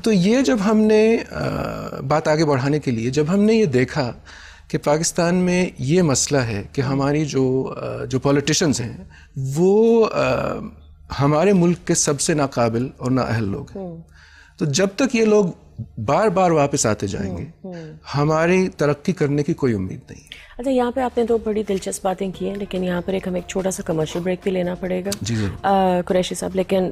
تو یہ جب ہم نے بات آگے بڑھانے کے لیے جب ہم نے یہ دیکھا کہ پاکستان میں یہ مسئلہ ہے کہ ہماری جو پولیٹیشنز ہیں وہ ہمارے ملک کے سب سے ناقابل اور نااہل لوگ ہیں، تو جب تک یہ لوگ بار بار واپس آتے جائیں گے ہماری ترقی کرنے کی کوئی امید نہیں ہے. اچھا، یہاں پہ آپ نے تو بڑی دلچسپ باتیں کی ہیں، لیکن یہاں پر ہمیں ایک چھوٹا سا کمرشل بریک بھی لینا پڑے گا جی قریشی صاحب، لیکن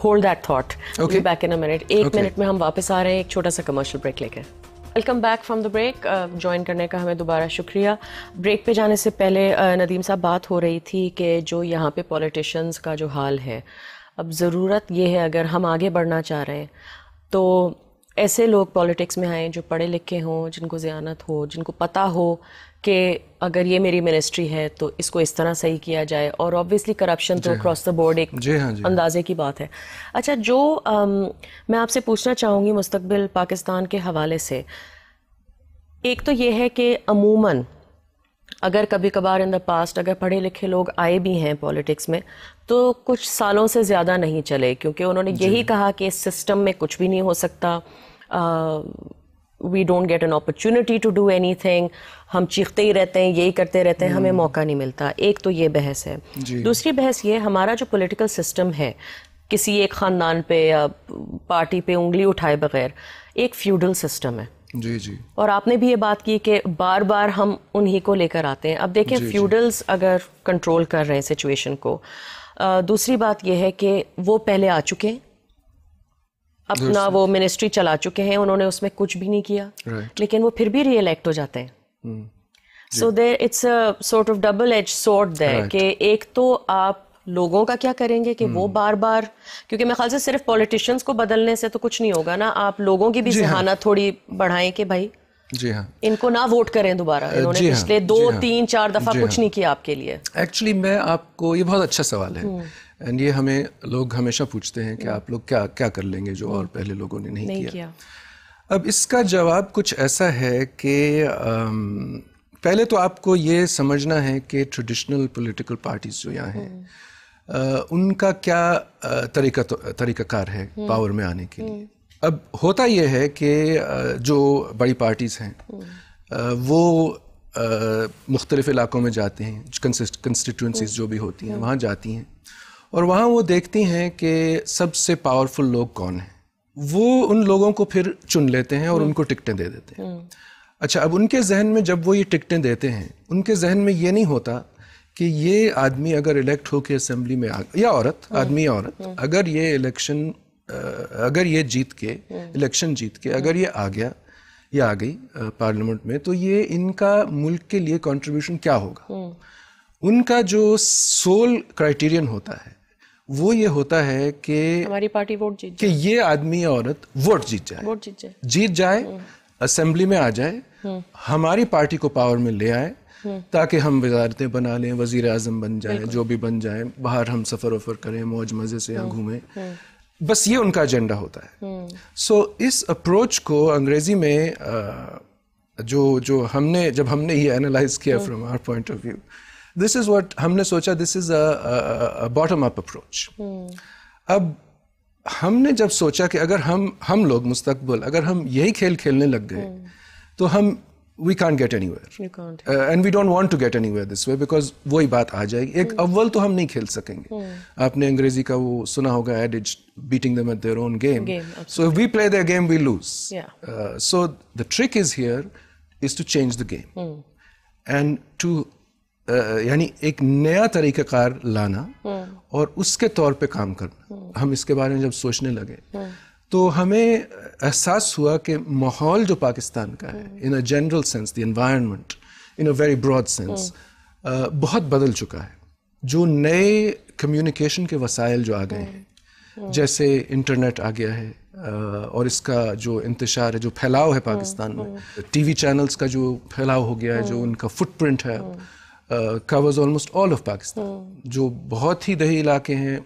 hold that thought, back in a minute. ایک منٹ میں ہم واپس آ رہے ہیں ایک چھوٹا سا کمرشل بریک لے کے. Welcome back from the break. Join کرنے کا ہمیں دوبارہ شکریہ. بریک پہ جانے سے پہلے ندیم صاحب بات ہو رہی تھی کہ جو یہاں پہ پولیٹیشنز کا جو حال ہے، اب ضرورت یہ ہے اگر ہم آگے بڑھنا چاہ رہے ہیں تو ایسے لوگ پالیٹکس میں آئیں جو پڑھے لکھے ہوں، جن کو ذہانت ہو، جن کو پتہ ہو کہ اگر یہ میری منسٹری ہے تو اس کو اس طرح صحیح کیا جائے. اور آبویسلی کرپشن تو اکراس دا بورڈ ایک اندازے کی بات ہے. اچھا، جو میں آپ سے پوچھنا چاہوں گی مستقبل پاکستان کے حوالے سے، ایک تو یہ ہے کہ عموماً اگر کبھی کبھار ان دا پاسٹ اگر پڑھے لکھے لوگ آئے بھی ہیں پولیٹکس میں تو کچھ سالوں سے زیادہ نہیں چلے، کیونکہ انہوں نے یہی کہا کہ اس سسٹم میں کچھ بھی نہیں ہو سکتا، we don't get an opportunity to do anything, ہم چیختے ہی رہتے ہیں، یہی کرتے رہتے ہیں، ہمیں موقع نہیں ملتا. ایک تو یہ بحث ہے. دوسری بحث یہ، ہمارا جو پولیٹیکل سسٹم ہے کسی ایک خاندان پہ یا پارٹی پہ انگلی اٹھائے بغیر ایک فیوڈل سسٹم ہے. جی اور آپ نے بھی یہ بات کی کہ بار بار ہم انہی کو لے کر آتے ہیں. اب دیکھیں فیوڈلز اگر کنٹرول کر رہے ہیں سچویشن کو، دوسری بات یہ ہے کہ وہ پہلے آ چکے ہیں، اپنا وہ منسٹری چلا چکے ہیں، انہوں نے اس میں کچھ بھی نہیں کیا، لیکن وہ پھر بھی ری الیکٹ ہو جاتے ہیں. So there it's a sort of double edge sword there کہ ایک تو آپ لوگوں کا کیا کریں گے کہ وہ بار بار، کیونکہ میرے خیال سے صرف پولیٹیشنز کو بدلنے سے تو کچھ نہیں ہوگا نا، آپ لوگوں کی بھی ذہانت تھوڑی بڑھائیں کہ بھائی ان کو نہ ووٹ کریں دوبارہ، انہوں نے پچھلے 2 3 4 دفعہ کچھ نہیں کیا آپ کے لیے. ایکچولی میں آپ کو، یہ بہت اچھا سوال ہے، اینڈ یہ ہمیں لوگ ہمیشہ پوچھتے ہیں کہ آپ لوگ کیا کر لیں گے جو اور پہلے لوگوں نے نہیں کیا. اب اس کا جواب کچھ ایسا ہے کہ پہلے تو آپ کو یہ سمجھنا ہے کہ ٹریڈیشنل پولیٹیکل پارٹیز جو یہاں ہیں ان کا کیا طریقہ کار ہے پاور میں آنے کے لیے. اب ہوتا یہ ہے کہ جو بڑی پارٹیز ہیں وہ مختلف علاقوں میں جاتے ہیں، کنسٹیٹوئنسیز جو بھی ہوتی ہیں وہاں جاتی ہیں، اور وہاں وہ دیکھتی ہیں کہ سب سے پاورفل لوگ کون ہیں، وہ ان لوگوں کو پھر چن لیتے ہیں اور ان کو ٹکٹیں دے دیتے ہیں. اچھا، اب ان کے ذہن میں جب وہ یہ ٹکٹیں دیتے ہیں، ان کے ذہن میں یہ نہیں ہوتا کہ یہ آدمی اگر الیکٹ ہو کے اسمبلی میں یا عورت، آدمی یا عورت، اگر یہ الیکشن اگر یہ جیت کے الیکشن جیت کے اگر یہ آ گیا یا آ گئی پارلیمنٹ میں تو یہ ان کا ملک کے لیے کنٹریبیوشن کیا ہوگا. ان کا جو سول کرائٹیرین ہوتا ہے وہ یہ ہوتا ہے کہ ہماری پارٹی ووٹ جیت کہ یہ آدمی یا عورت ووٹ جیت جائے اسمبلی میں آ جائے، ہماری پارٹی کو پاور میں لے آئے تاکہ ہم وزارتیں بنا لیں، وزیر اعظم بن جائیں، جو بھی بن جائیں، باہر ہم سفر وفر کریں، موج مزے سے یہاں گھومیں. بس یہ ان کا ایجنڈا ہوتا ہے. سو اس اپروچ کو انگریزی میں جو جب ہم نے یہ اینالائز کیا from our point of view, this is what ہم نے سوچا، دس از اے باٹم اپ اپروچ. اب ہم نے جب سوچا کہ اگر ہم لوگ مستقبل اگر ہم یہی کھیل کھیلنے لگ گئے تو we can't get anywhere. You can't. And we don't want to get anywhere this way because وہی بات آ جائے گی. ایک اول تو ہم نہیں کھیل سکیں گے. آپ نے انگریزی کا وہ سنا ہوگا ایڈیج، beating them at their own game. So if we play their game, we lose. So the trick is here is to change the game. And to یعنی ایک نیا طریقہ کار لانا اور اس کے طور پہ کام کرنا. ہم اس کے بارے میں جب سوچنے لگے تو ہمیں احساس ہوا کہ ماحول جو پاکستان کا ہے in a general sense, the environment in a very broad sense بہت بدل چکا ہے. جو نئے کمیونیکیشن کے وسائل جو آ گئے ہیں، جیسے انٹرنیٹ آ گیا ہے اور اس کا جو انتشار ہے، جو پھیلاؤ ہے پاکستان میں، ٹی وی چینلز کا جو پھیلاؤ ہو گیا ہے، جو ان کا فٹ پرنٹ ہے، covers almost all of Pakistan. جو بہت ہی دیہی علاقے ہیں،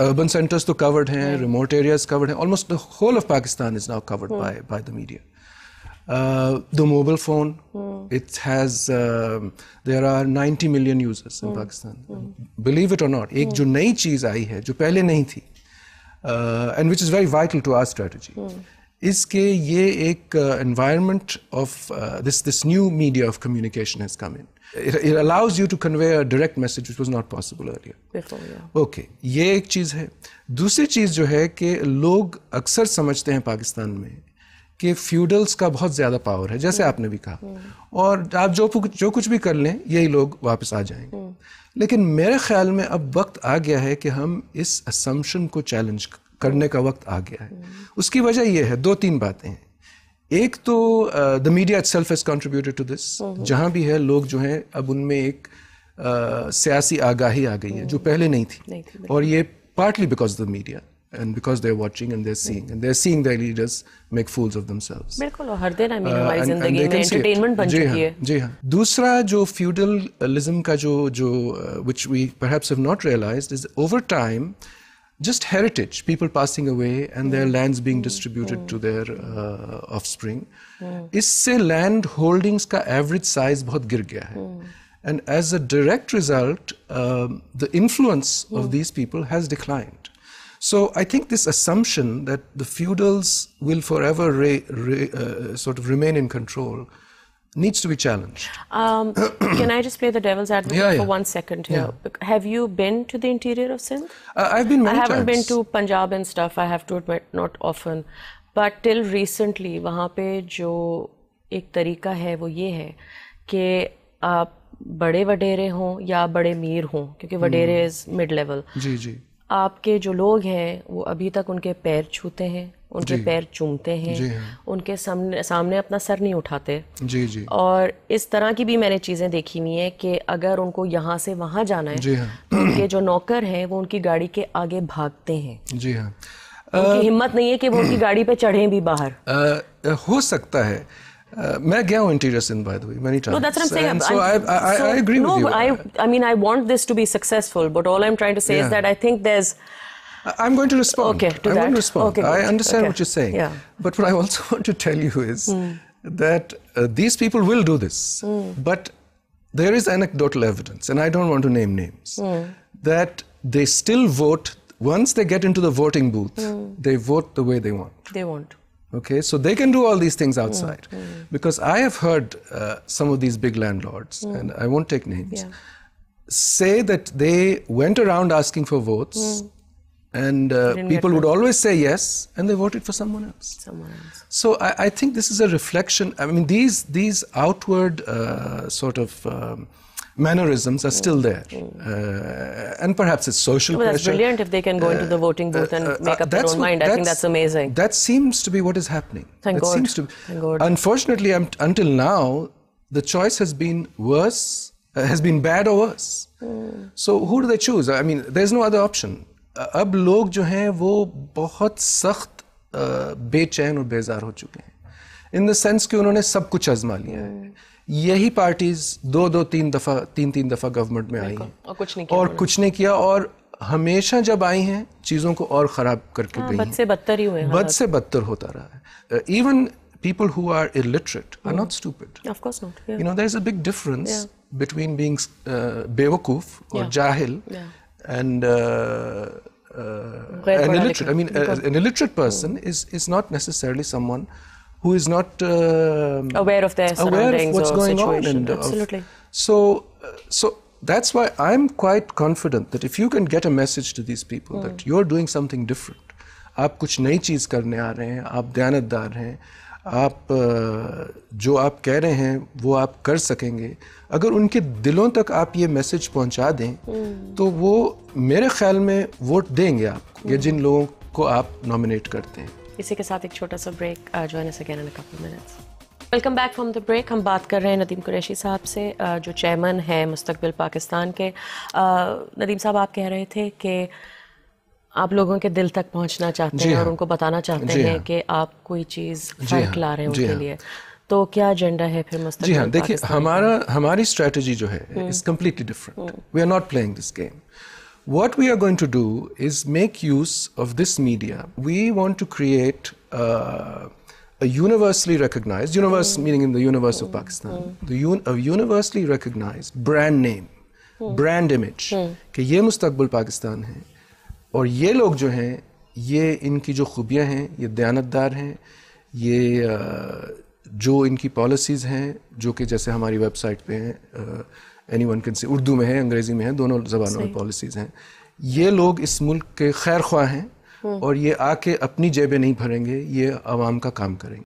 urban centers تو covered ہیں، remote areas covered ہیں. Almost the whole of Pakistan is now covered by the media. The mobile phone, it has there are 90 million users in Pakistan. Believe it or not, ایک جو نئی چیز آئی ہے جو پہلے نہیں تھی، and which is very vital to our strategy, is کہ یہ ایک environment of this new media of communication has come in. It allows you to convey a direct message which was not possible earlier. Before, yeah. Okay, یہ ایک چیز ہے. دوسری چیز جو ہے کہ لوگ اکثر سمجھتے ہیں پاکستان میں کہ فیوڈلز کا بہت زیادہ پاور ہے، جیسے آپ نے بھی کہا، اور آپ جو کچھ بھی کر لیں یہی لوگ واپس آ جائیں گے. لیکن میرے خیال میں اب وقت آ گیا ہے کہ ہم اس اسمپشن کو چیلنج کرنے کا وقت آ گیا ہے. اس کی وجہ یہ ہے، 2-3 باتیں ہیں. ایک تو the media itself has contributed to this. جہاں بھی ہے لوگ جو ہیں اب ان میں ایک سیاسی آگاہی آ گئی ہے جو پہلے نہیں تھی، اور یہ partly because of the media and because they're watching and they're seeing their leaders make fools of themselves. بالکل، ہر دن ہماری زندگی میں انٹرٹینمنٹ بن چکی ہے. جی ہاں. دوسرا جو feudalism کا جو which we perhaps have not realized is over time just heritage, people passing away and their lands being distributed to their offspring. اس سے land holdings کا average size بہت گر گیا ہے. And as a direct result, the influence of these people has declined. So I think this assumption that the feudals will forever sort of remain in control needs to be challenged. Can I just play the devil's advocate for 1 second here? Yeah. Have you been to the interior of Sindh? I've been many times. I haven't been to Punjab and stuff, I have to admit, not often. But till recently, وہاں پہ جو ایک طریقہ ہے وہ یہ ہے کہ آپ بڑے وڈیرے ہوں یا بڑے میر ہوں، کیونکہ وڈیرے از مڈ لیول، جی آپ کے جو لوگ ہیں وہ ابھی تک ان کے پیر چھوتے ہیں، ان کے پیر چومتے ہیں، ان کے سامنے اپنا سر نہیں اٹھاتے. اور اس طرح کی بھی میں نے چیزیں دیکھی ہوئی ہیں کہ اگر ان کو یہاں سے وہاں جانا ہے تو ان کے جو نوکر ہیں وہ ان کی گاڑی کے آگے بھاگتے ہیں. جی ہاں، ان کی ہمت نہیں ہے کہ وہ ان کی گاڑی پہ چڑھیں بھی باہر. ہو سکتا ہے. میں گیا ہوں interior Sindh by the way many times. No, that's what I'm saying. And so I agree with you. I mean, I want this to be successful, but all I'm trying to say is that I think there's... I'm going to respond. Okay, to that. I'm going to respond. Okay, I understand what you're saying. Yeah. But what I also want to tell you is that these people will do this. But there is anecdotal evidence, and I don't want to name names, that they still vote. Once they get into the voting booth, they vote the way they want. They want. Okay, so they can do all these things outside. Because I have heard some of these big landlords, and I won't take names, say that they went around asking for votes, and people would always say yes, and they voted for someone else. So I think this is a reflection. I mean, these outward sort of mannerisms are still there, and perhaps it's social pressure. That's brilliant if they can go into the voting booth and make up their own mind. I think that's amazing. That seems to be what is happening. Thank God. Thank God. Unfortunately, until now, the choice has been worse, has been bad or worse. So who do they choose? I mean, there's no other option. اب لوگ جو ہیں وہ بہت سخت بے چین اور بیزار ہو چکے ہیں، ان دا سینس کہ انہوں نے سب کچھ آزما لیا ہے. یہی پارٹیز 2-3 دفعہ گورنمنٹ میں آئی ہیں اور کچھ نہیں کیا، اور ہمیشہ جب آئی ہیں چیزوں کو اور خراب کر کے گئی ہیں. بد سے بدتر ہی ہوئے ہیں، بد سے بدتر ہوتا رہا ہے. Even people who are illiterate are not stupid. Of course not. Yeah. You know, there's a big difference between being bewakoof or jahil and an illiterate. I mean, an illiterate person is not necessarily someone who is not aware of their surroundings, what's or going situation. on. And absolutely. So that's why I'm quite confident that if you can get a message to these people that you're doing something different, آپ کچھ نئی چیز کرنے آ رہے ہیں، آپ دیانتدار ہیں، آپ جو آپ کہہ رہے ہیں وہ آپ کر سکیں گے، اگر ان کے دلوں تک آپ یہ میسج پہنچا دیں تو وہ میرے خیال میں ووٹ دیں گے آپ کو، یا جن لوگوں کو آپ نامینیٹ کرتے ہیں. اسی کے ساتھ ایک چھوٹا سا break. Join us again in a couple minutes. Welcome back from the break. ہم بات کر رہے ہیں ندیم قریشی صاحب سے، جو چیئرمین ہیں مستقبل پاکستان کے. ندیم صاحب، آپ کہہ رہے تھے کہ آپ لوگوں کے دل تک پہنچنا چاہتے ہیں اور ان کو بتانا چاہتے ہیں کہ آپ کوئی چیز فرق لا رہے ہیں ان کے لیے، تو کیا ایجنڈا ہے پھر مستقبل؟ جی ہاں، دیکھیے ہماری اسٹریٹجی جو ہے is completely different. We are not playing this game. What we are going to do is make use of this media. We want to create a universally recognized, universe meaning in the universe of Pakistan, a universally recognized brand name, brand image, کہ یہ مستقبل پاکستان ہے اور یہ لوگ جو ہیں یہ ان کی جو خوبیاں ہیں، یہ دیانتدار ہیں، یہ جو ان کی پالیسیز ہیں جو کہ جیسے ہماری ویب سائٹ پہ ہیں، any one can see, Urdu میں ہے انگریزی میں ہے، دونوں زبانوں میں پالیسیز ہیں. یہ لوگ اس ملک کے خیر خواہ ہیں اور یہ آ کے اپنی جیبیں نہیں بھریں گے، یہ عوام کا کام کریں گے.